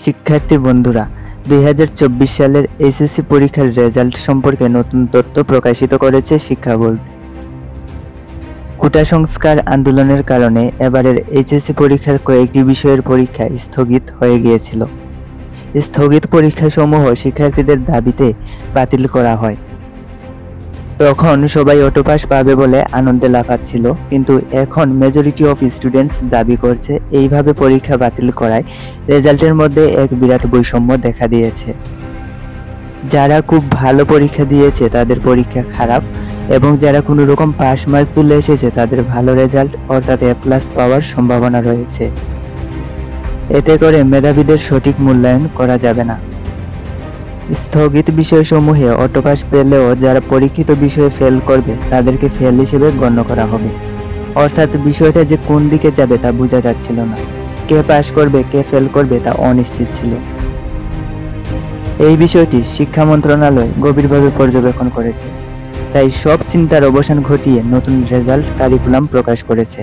শিক্ষার্থী বন্ধুরা, 2024 সালের এইচএসসি পরীক্ষার রেজাল্ট সম্পর্কে নতুন তথ্য প্রকাশিত করেছে শিক্ষা বোর্ড। কোটা সংস্কার আন্দোলনের কারণে এবারের এইচএসসি পরীক্ষার কয়েকটি বিষয়ের পরীক্ষা স্থগিত হয়ে গিয়েছিল। স্থগিত পরীক্ষাসমূহ শিক্ষার্থীদের দাবিতে বাতিল করা হয়। তখন সবাই অটোপাস পাবে বলে আনন্দে লাফাচ্ছিল, কিন্তু এখন মেজরিটি অফ স্টুডেন্টস দাবি করছে এইভাবে পরীক্ষা বাতিল করায় রেজাল্টের মধ্যে এক বিরাট বৈষম্য দেখা দিয়েছে। যারা খুব ভালো পরীক্ষা দিয়েছে তাদের পরীক্ষা খারাপ, এবং যারা কোনো রকম পাস মার্ক তুলে এসেছে তাদের ভালো রেজাল্ট অর্থাৎ A+ পাওয়ার সম্ভাবনা রয়েছে। এতে করে মেধাবীদের সঠিক মূল্যায়ন করা যাবে না। স্থগিত বিষয়সমূহে অটোপাস পেলেও যারা পরীক্ষিত বিষয়ে ফেল করবে তাদেরকে ফেল হিসেবে গণ্য করা হবে। অর্থাৎ বিষয়টা যে কোন দিকে যাবে তা বোঝা যাচ্ছিল না। কে পাস করবে কে ফেল করবে তা অনিশ্চিত ছিল। এই বিষয়টি শিক্ষা মন্ত্রণালয় গভীরভাবে পর্যবেক্ষণ করেছে, তাই সব চিন্তার অবসান ঘটিয়ে নতুন রেজাল্ট কারিকুলাম প্রকাশ করেছে।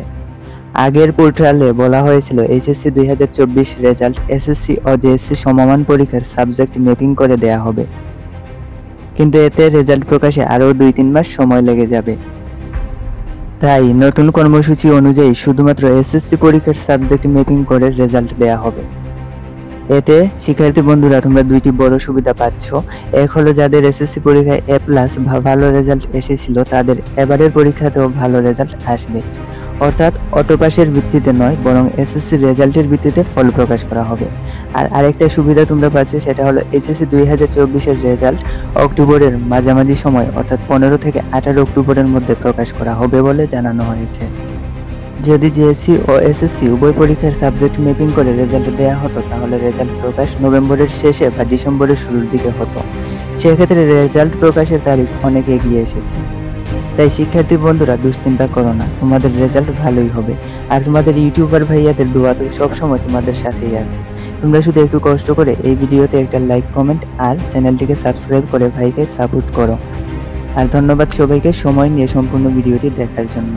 আগের পোর্টালে বলা হয়েছিল এইচএসসি 2024 রেজাল্ট এসএসসি ও জেএসসি সমমান পরীক্ষার সাবজেক্ট ম্যাপিং করে দেয়া হবে, কিন্তু এতে রেজাল্ট প্রকাশে আরও 2-3 মাস সময় লেগে যাবে। তাই নতুন কর্মসূচি অনুযায়ী শুধুমাত্র এসএসসি পরীক্ষার সাবজেক্ট ম্যাপিং করে রেজাল্ট দেয়া হবে। এতে শিক্ষার্থী বন্ধুরা তোমরা দুইটি বড় সুবিধা পাচ্ছ। এক হলো যাদের এসএসসি পরীক্ষায় A+ ভালো রেজাল্ট এসেছিল তাদের এবারের পরীক্ষাতেও ভালো রেজাল্ট আসবে, অর্থাৎ অটোপাসের ভিত্তিতে নয় বরং এসএসসি রেজাল্টের ভিত্তিতে ফল প্রকাশ করা হবে। আর আরেকটা সুবিধা তোমরা পাচ্ছ, সেটা হলো এইচএসসি 2024 রেজাল্ট অক্টোবরের মাঝামাঝি সময় অর্থাৎ 15 থেকে 18 অক্টোবরের মধ্যে প্রকাশ করা হবে বলে জানানো হয়েছে। যদি জেএসসি ও এসএসসি উভয় পরীক্ষার সাবজেক্ট ম্যাপিং করে রেজাল্ট দেওয়া হতো তাহলে রেজাল্ট প্রকাশ নভেম্বরের শেষে বা ডিসেম্বরের শুরুর দিকে হতো। সেক্ষেত্রে রেজাল্ট প্রকাশের তারিখ অনেক এগিয়ে এসেছে। তাই শিক্ষার্থী বন্ধুরা দুশ্চিন্তা করো না, তোমাদের রেজাল্ট ভালোই হবে। আর তোমাদের ইউটিউবার ভাইয়াদের দোয়া তো সবসময় তোমাদের সাথেই আছে। তোমরা শুধু একটু কষ্ট করে এই ভিডিওতে একটা লাইক, কমেন্ট আর চ্যানেলটিকে সাবস্ক্রাইব করে ভাইকে সাপোর্ট করো। আর ধন্যবাদ সবাইকে সময় নিয়ে সম্পূর্ণ ভিডিওটি দেখার জন্য।